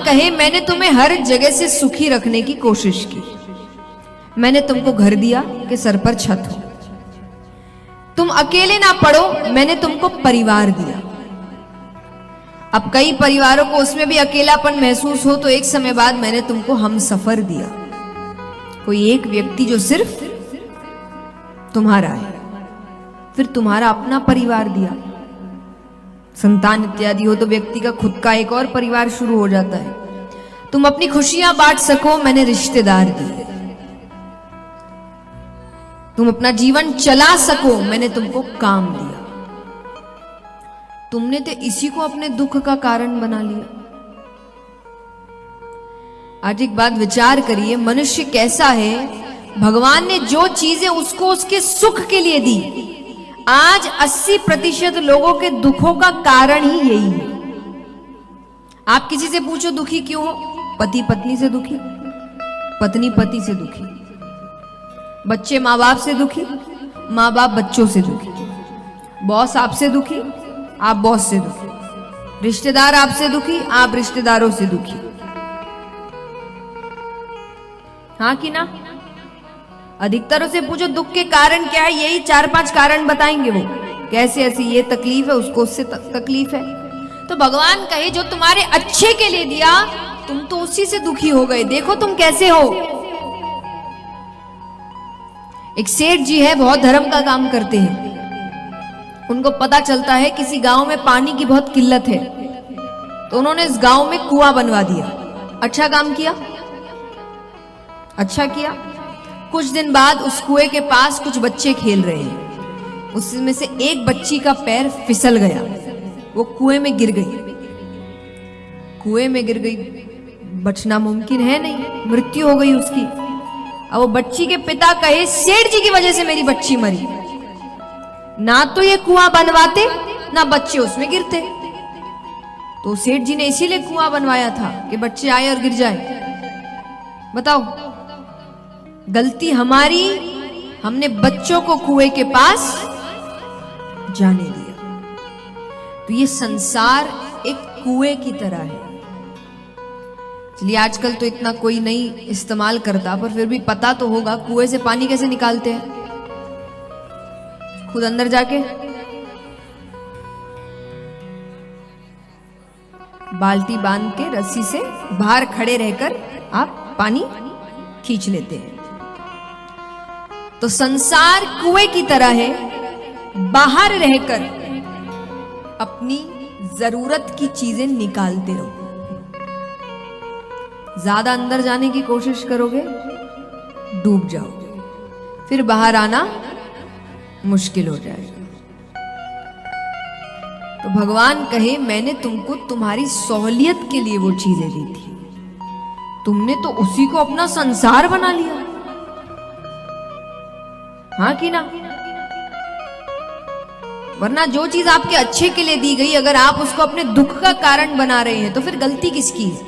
कहे मैंने तुम्हें हर जगह से सुखी रखने की कोशिश की। मैंने तुमको घर दिया कि सर पर छत हो, तुम अकेले ना पड़ो, मैंने तुमको परिवार दिया। अब कई परिवारों को उसमें भी अकेलापन महसूस हो तो एक समय बाद मैंने तुमको हमसफर दिया, कोई एक व्यक्ति जो सिर्फ तुम्हारा है। फिर तुम्हारा अपना परिवार दिया, संतान इत्यादि हो तो व्यक्ति का खुद का एक और परिवार शुरू हो जाता है। तुम अपनी खुशियां बांट सको, मैंने रिश्तेदार दिए। तुम अपना जीवन चला सको, मैंने तुमको काम दिया। तुमने तो इसी को अपने दुख का कारण बना लिया। आज एक बात विचार करिए, मनुष्य कैसा है? भगवान ने जो चीजें उसको उसके सुख के लिए दी, आज 80% लोगों के दुखों का कारण ही यही है। आप किसी से पूछो दुखी क्यों हो? पति पत्नी से दुखी, पत्नी पति से दुखी, बच्चे माँ बाप से दुखी, माँ बाप बच्चों से दुखी, बॉस आपसे दुखी, आप बॉस से दुखी, रिश्तेदार आपसे दुखी, आप रिश्तेदारों से दुखी। हाँ कि ना? अधिकतर से पूछो दुख के कारण क्या है, यही 4-5 कारण बताएंगे वो। कैसे ऐसी ये तकलीफ है, उसको उससे तकलीफ है। तो भगवान कहे जो तुम्हारे अच्छे के लिए दिया, तुम तो उसी से दुखी हो गए। देखो तुम कैसे हो। एक सेठ जी है, बहुत धर्म का काम करते हैं। उनको पता चलता है किसी गांव में पानी की बहुत किल्लत है, तो उन्होंने इस गांव में कुआं बनवा दिया। अच्छा काम किया, अच्छा किया। कुछ दिन बाद उस कुएं के पास कुछ बच्चे खेल रहे हैं, उसमें से एक बच्ची का पैर फिसल गया, वो कुएं में गिर गई। कुएं में गिर गई, बचना मुमकिन है नहीं, मृत्यु हो गई उसकी। अब वो बच्ची के पिता कहे सेठ जी की वजह से मेरी बच्ची मरी, ना तो ये कुआं बनवाते ना बच्चे उसमें गिरते। तो सेठ जी ने इसीलिए कुआं बनवाया था कि बच्चे आए और गिर जाए। बताओ, गलती हमारी, हमने बच्चों को कुएं के पास जाने दिया। तो ये संसार एक कुएं की तरह है। चलिए आजकल तो इतना कोई नहीं इस्तेमाल करता, पर फिर भी पता तो होगा कुएं से पानी कैसे निकालते हैं। खुद अंदर जाके बाल्टी बांध के रस्सी से बाहर खड़े रहकर आप पानी खींच लेते हैं। तो संसार कुएं की तरह है, बाहर रहकर अपनी जरूरत की चीजें निकालते रहो। ज्यादा अंदर जाने की कोशिश करोगे, डूब जाओगे, फिर बाहर आना मुश्किल हो जाएगा। तो भगवान कहे मैंने तुमको तुम्हारी सहूलियत के लिए वो चीजें दी थी, तुमने तो उसी को अपना संसार बना लिया। हाँ कि ना? वरना जो चीज आपके अच्छे के लिए दी गई, अगर आप उसको अपने दुख का कारण बना रहे हैं तो फिर गलती किसकी है?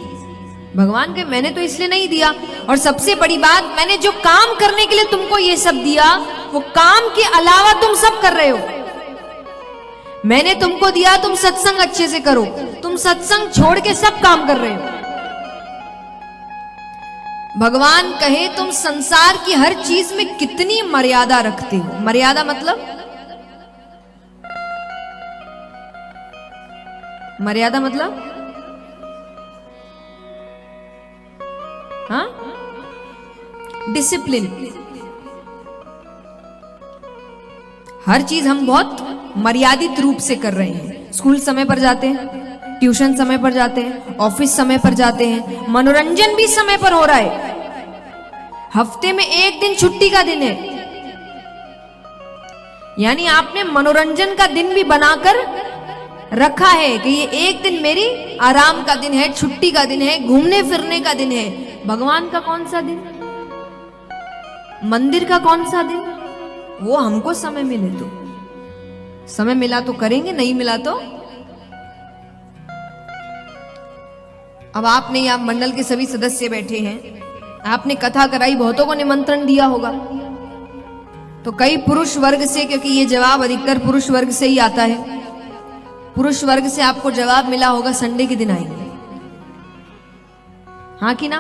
भगवान के मैंने तो इसलिए नहीं दिया। और सबसे बड़ी बात, मैंने जो काम करने के लिए तुमको ये सब दिया, वो काम के अलावा तुम सब कर रहे हो। मैंने तुमको दिया तुम सत्संग अच्छे से करो, तुम सत्संग छोड़ के सब काम कर रहे हो। भगवान कहे तुम संसार की हर चीज में कितनी मर्यादा रखते हो। मर्यादा मतलब, मर्यादा मतलब हाँ, डिसिप्लिन। हर चीज हम बहुत मर्यादित रूप से कर रहे हैं। स्कूल समय पर जाते हैं, ट्यूशन समय पर जाते हैं, ऑफिस समय पर जाते हैं, मनोरंजन भी समय पर हो रहा है। हफ्ते में एक दिन छुट्टी का दिन है, यानी आपने मनोरंजन का दिन भी बनाकर रखा है कि ये एक दिन मेरी आराम का दिन है, छुट्टी का दिन है, घूमने फिरने का दिन है। भगवान का कौन सा दिन? मंदिर का कौन सा दिन? वो हमको समय मिले तो, समय मिला तो करेंगे, नहीं मिला तो। अब आपने या मंडल के सभी सदस्य बैठे हैं, आपने कथा कराई, बहुतों को निमंत्रण दिया होगा, तो कई पुरुष वर्ग से, क्योंकि ये जवाब अधिकतर पुरुष वर्ग से ही आता है, पुरुष वर्ग से आपको जवाब मिला होगा संडे के दिन आएंगे। हाँ कि ना?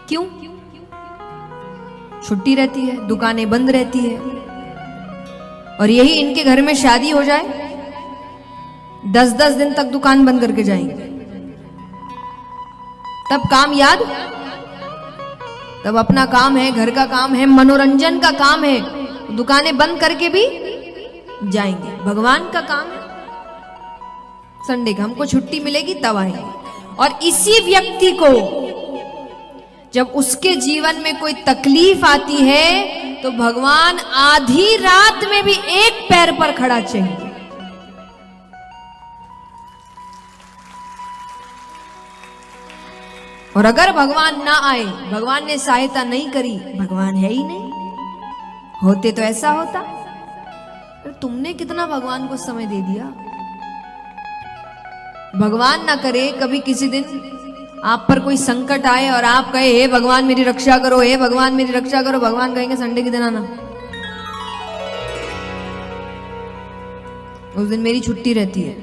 क्यों? छुट्टी रहती है, दुकानें बंद रहती है, और यही इनके घर में शादी हो जाए 10-10 दिन तक दुकान बंद करके जाएंगे। तब काम याद, तब अपना काम है, घर का काम है, मनोरंजन का काम है, दुकानें बंद करके भी जाएंगे। भगवान का काम है संडे का हमको छुट्टी मिलेगी तब आएंगे। और इसी व्यक्ति को जब उसके जीवन में कोई तकलीफ आती है तो भगवान आधी रात में भी एक पैर पर खड़ा चाहिए। और अगर भगवान ना आए, भगवान ने सहायता नहीं करी, भगवान है ही नहीं, होते तो ऐसा होता। पर तुमने कितना भगवान को समय दे दिया। भगवान ना करे कभी किसी दिन आप पर कोई संकट आए और आप कहे हे भगवान मेरी रक्षा करो, हे भगवान मेरी रक्षा करो, भगवान कहेंगे संडे के दिन आना, उस दिन मेरी छुट्टी रहती है।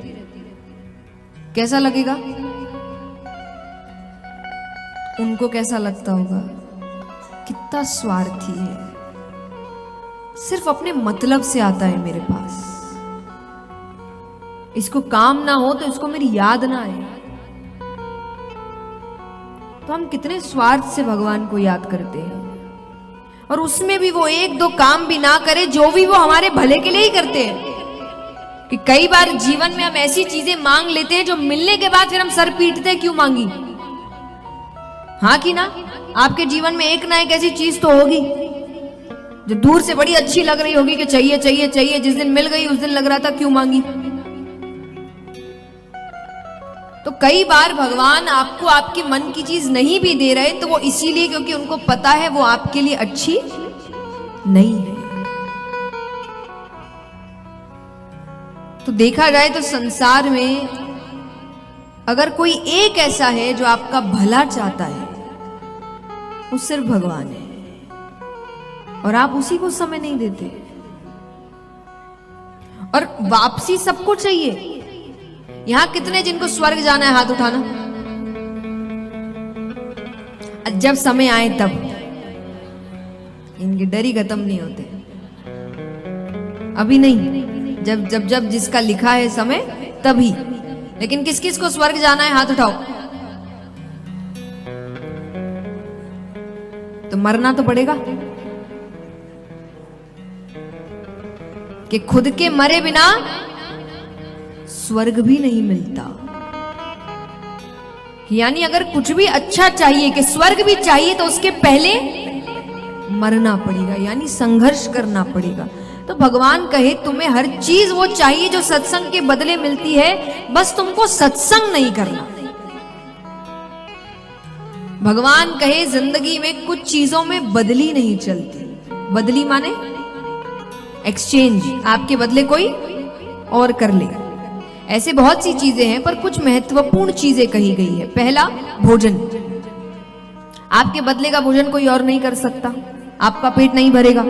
कैसा लगेगा? उनको कैसा लगता होगा? कितना स्वार्थी है, सिर्फ अपने मतलब से आता है मेरे पास, इसको काम ना हो तो इसको मेरी याद ना आए। तो हम कितने स्वार्थ से भगवान को याद करते हैं, और उसमें भी वो 1-2 काम भी ना करे, जो भी वो हमारे भले के लिए ही करते हैं। कि कई बार जीवन में हम ऐसी चीजें मांग लेते हैं जो मिलने के बाद फिर हम सर पीटते हैं, क्यों मांगी। हाँ कि ना? आपके जीवन में एक ना एक ऐसी चीज तो होगी जो दूर से बड़ी अच्छी लग रही होगी कि चाहिए चाहिए चाहिए, जिस दिन मिल गई उस दिन लग रहा था क्यों मांगी। तो कई बार भगवान आपको आपके मन की चीज नहीं भी दे रहे तो वो इसीलिए क्योंकि उनको पता है वो आपके लिए अच्छी नहीं है। तो देखा जाए तो संसार में अगर कोई एक ऐसा है जो आपका भला चाहता है, वो सिर्फ भगवान है, और आप उसी को समय नहीं देते। और वापसी सबको चाहिए। यहां कितने जिनको स्वर्ग जाना है, हाथ उठाना। जब समय आए तब इनके डर ही खत्म नहीं होते, अभी नहीं, जब जब जब जिसका लिखा है समय तभी। लेकिन किस किस को स्वर्ग जाना है, हाथ उठाओ। तो मरना तो पड़ेगा, कि खुद के मरे बिना स्वर्ग भी नहीं मिलता। यानी अगर कुछ भी अच्छा चाहिए, कि स्वर्ग भी चाहिए, तो उसके पहले मरना पड़ेगा, यानी संघर्ष करना पड़ेगा। तो भगवान कहे तुम्हें हर चीज वो चाहिए जो सत्संग के बदले मिलती है, बस तुमको सत्संग नहीं करना। भगवान कहे जिंदगी में कुछ चीजों में बदली नहीं चलती। बदली माने एक्सचेंज, आपके बदले कोई और कर ले। ऐसे बहुत सी चीजें हैं, पर कुछ महत्वपूर्ण चीजें कही गई है। पहला, भोजन। आपके बदले का भोजन कोई और नहीं कर सकता, आपका पेट नहीं भरेगा,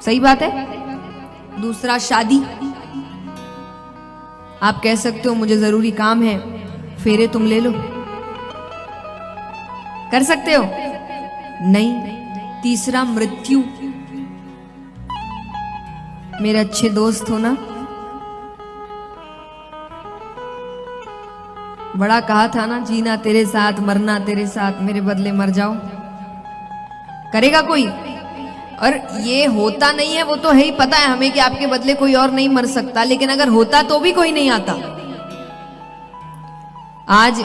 सही बात है। दूसरा, शादी। आप कह सकते हो मुझे जरूरी काम है, फेरे तुम ले लो, कर सकते हो? नहीं। तीसरा, मृत्यु। मेरे अच्छे दोस्त हो ना, बड़ा कहा था ना, जीना तेरे साथ मरना तेरे साथ, मेरे बदले मर जाओ। करेगा कोई? और ये होता नहीं है, वो तो है ही, पता है हमें कि आपके बदले कोई और नहीं मर सकता, लेकिन अगर होता तो भी कोई नहीं आता। आज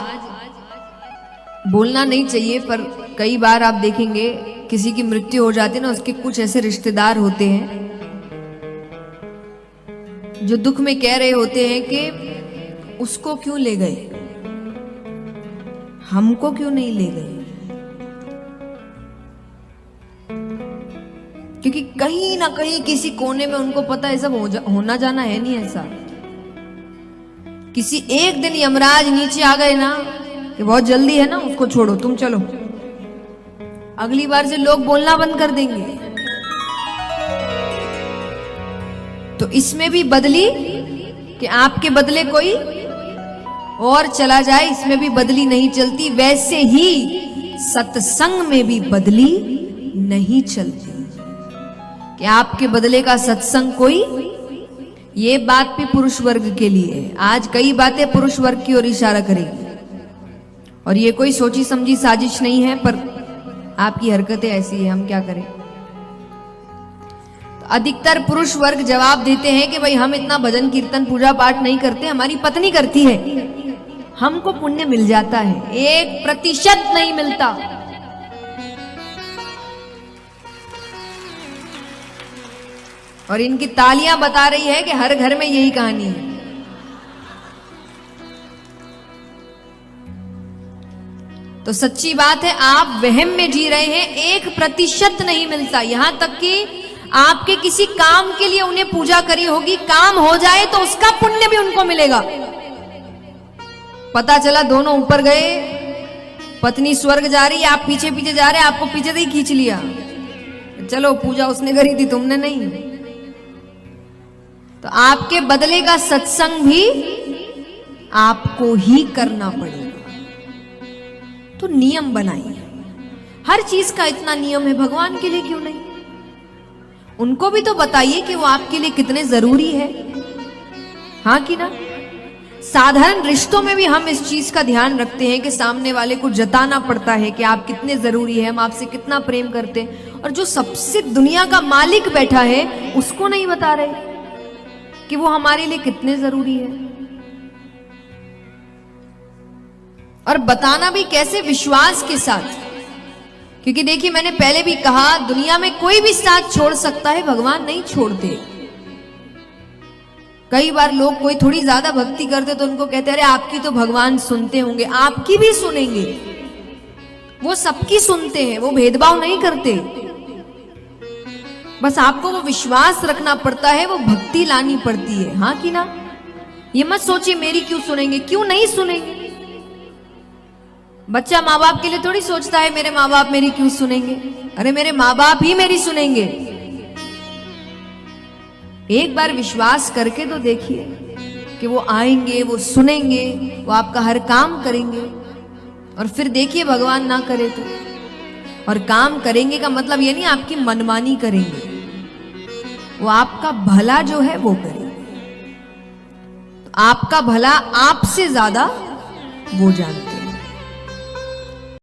बोलना नहीं चाहिए, पर कई बार आप देखेंगे किसी की मृत्यु हो जाती है ना, उसके कुछ ऐसे रिश्तेदार होते हैं जो दुख में कह रहे होते हैं कि उसको क्यों ले गए, हमको क्यों नहीं ले गए। क्योंकि कहीं ना कहीं किसी कोने में उनको पता है सब होना जाना है नहीं ऐसा। किसी एक दिन यमराज नीचे आ गए ना कि बहुत जल्दी है ना, उसको छोड़ो, तुम चलो, अगली बार से लोग बोलना बंद कर देंगे। तो इसमें भी बदली कि आपके बदले कोई और चला जाए, इसमें भी बदली नहीं चलती, वैसे ही सत्संग में भी बदली नहीं चलती। कि आपके बदले का सत्संग कोई, ये बात भी पुरुष वर्ग के लिए है। आज कई बातें पुरुष वर्ग की ओर इशारा करेगी, और ये कोई सोची समझी साजिश नहीं है, पर आपकी हरकतें ऐसी है, हम क्या करें। तो अधिकतर पुरुष वर्ग जवाब देते हैं कि भाई हम इतना भजन कीर्तन पूजा पाठ नहीं करते, हमारी पत्नी करती है, हमको पुण्य मिल जाता है। 1% नहीं मिलता। और इनकी तालियां बता रही है कि हर घर में यही कहानी है। तो सच्ची बात है, आप वहम में जी रहे हैं। 1% नहीं मिलता। यहां तक कि आपके किसी काम के लिए उन्हें पूजा करी होगी, काम हो जाए तो उसका पुण्य भी उनको मिलेगा। पता चला दोनों ऊपर गए, पत्नी स्वर्ग जा रही, आप पीछे पीछे जा रहे, आपको पीछे से ही खींच लिया, चलो पूजा उसने करी थी, तुमने नहीं। तो आपके बदले का सत्संग भी आपको ही करना पड़ेगा। तो नियम बनाइए। हर चीज का इतना नियम है, भगवान के लिए क्यों नहीं? उनको भी तो बताइए कि वो आपके लिए कितने जरूरी है, हाँ कि ना। साधारण रिश्तों में भी हम इस चीज का ध्यान रखते हैं कि सामने वाले को जताना पड़ता है कि आप कितने जरूरी है, हम आपसे कितना प्रेम करते हैं। और जो सबसे दुनिया का मालिक बैठा है, उसको नहीं बता रहे कि वो हमारे लिए कितने जरूरी है। और बताना भी कैसे? विश्वास के साथ। क्योंकि देखिए, मैंने पहले भी कहा, दुनिया में कोई भी साथ छोड़ सकता है, भगवान नहीं छोड़ते। कई बार लोग कोई थोड़ी ज्यादा भक्ति करते तो उनको कहते अरे आपकी तो भगवान सुनते होंगे। आपकी भी सुनेंगे, वो सबकी सुनते हैं, वो भेदभाव नहीं करते। बस आपको वो विश्वास रखना पड़ता है, वो भक्ति लानी पड़ती है, हाँ कि ना। ये मत सोचिए मेरी क्यों सुनेंगे, क्यों नहीं सुनेंगे। बच्चा माँ बाप के लिए थोड़ी सोचता है मेरे माँ बाप मेरी क्यों सुनेंगे। अरे मेरे माँ बाप ही मेरी सुनेंगे। एक बार विश्वास करके तो देखिए कि वो आएंगे, वो सुनेंगे, वो आपका हर काम करेंगे। और फिर देखिए भगवान ना करे तो। और काम करेंगे का मतलब ये नहीं आपकी मनमानी करेंगे, वो आपका भला जो है वो करेंगे। तो आपका भला आपसे ज्यादा वो जानते हैं।